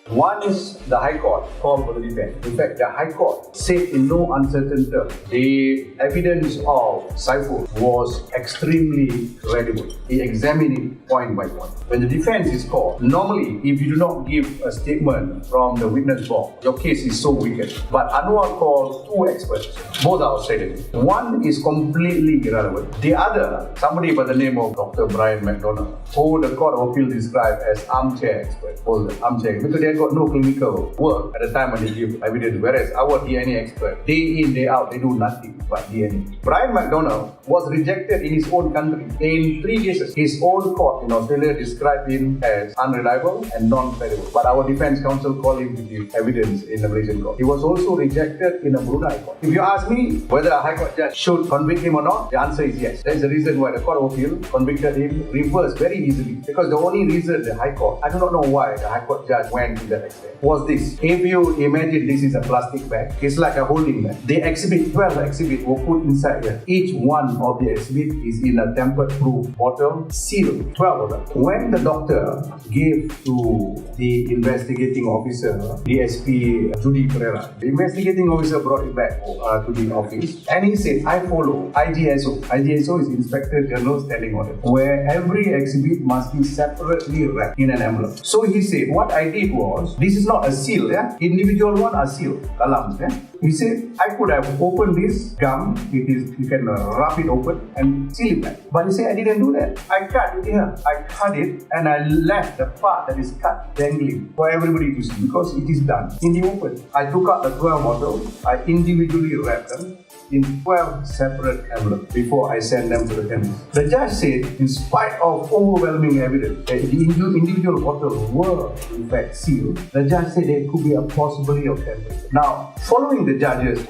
One is the High Court called for the defense. In fact, the High Court said in no uncertain terms the evidence of Saiful was extremely credible. He examined it point by point. When the defense is called, normally if you do not give a statement from the witness box, your case is so weakened. But Anwar called two experts. Both are Australian. One is completely irrelevant. The other, somebody by the name of Dr. Brian McDonald, who the Court of Appeal described as armchair expert, armchair, because they got no clinical work at the time when they give evidence, whereas our DNA expert, day in, day out, they do nothing but DNA. Brian McDonald was rejected in his own country in 3 cases. His own court in Australia described him as unreliable and non-credible, but our defense counsel called him to give evidence in the Malaysian court. He was also rejected in a Brunei court. If you ask me whether a High Court judge should convict him or not, the answer is yes. That's the reason why the Court of Appeal convicted him reversed very easily. Because the only reason the High Court, I do not know why the High Court judge went to that extent, was this. If you imagine this is a plastic bag, it's like a holding bag. The exhibit, 12 exhibits were put inside here. Each one of the exhibits is in a tamper-proof bottle, sealed, 12 of them. When the doctor gave to the investigating officer, DSP Judy Pereira, the investigating officer brought it back to the office and he said, I follow IGSO. IGSO is Inspector General Standing Order, where every exhibit must be separately wrapped in an envelope. So he said, what I did was, this is not a seal, yeah? Individual one are sealed, kalams, yeah? He said, I could have opened this gum, you can wrap it open and seal it back. But he said, I didn't do that. I cut it here. I cut it and I left the part that is cut dangling for everybody to see because it is done in the open. I took out the 12 bottles, I individually wrapped them in 12 separate envelopes before I sent them to the chemist. The judge said, in spite of overwhelming evidence that the individual bottles were in fact sealed, the judge said there could be a possibility of tampering. Now, following the judge's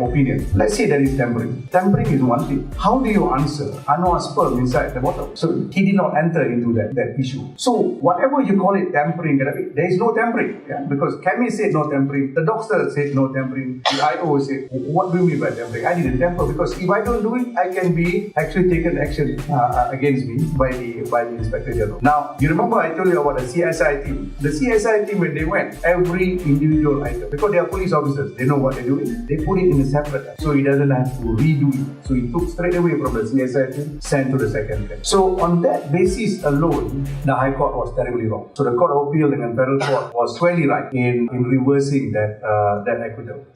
opinion, let's say there is tampering. Tampering is one thing. How do you answer Anwar's sperm inside the bottle? So he did not enter into that issue. So whatever you call it tampering, there is no tampering, yeah? Because chemist said no tampering, the doctor said no tampering, the IO said, what do you mean by tampering? I didn't tamper because if I don't do it, I can be actually taken action against me by the Inspector General. Now, you remember I told you about the CSI team. The CSI team, when they went, every individual item, because they are police officers, they know what they're doing, they put it in a separate, so he doesn't have to redo it. So he took straight away from the CSI team, sent to the second camp. So on that basis alone, the High Court was terribly wrong. So the Court of Appeal and Federal Court was squarely right in reversing that acquittal.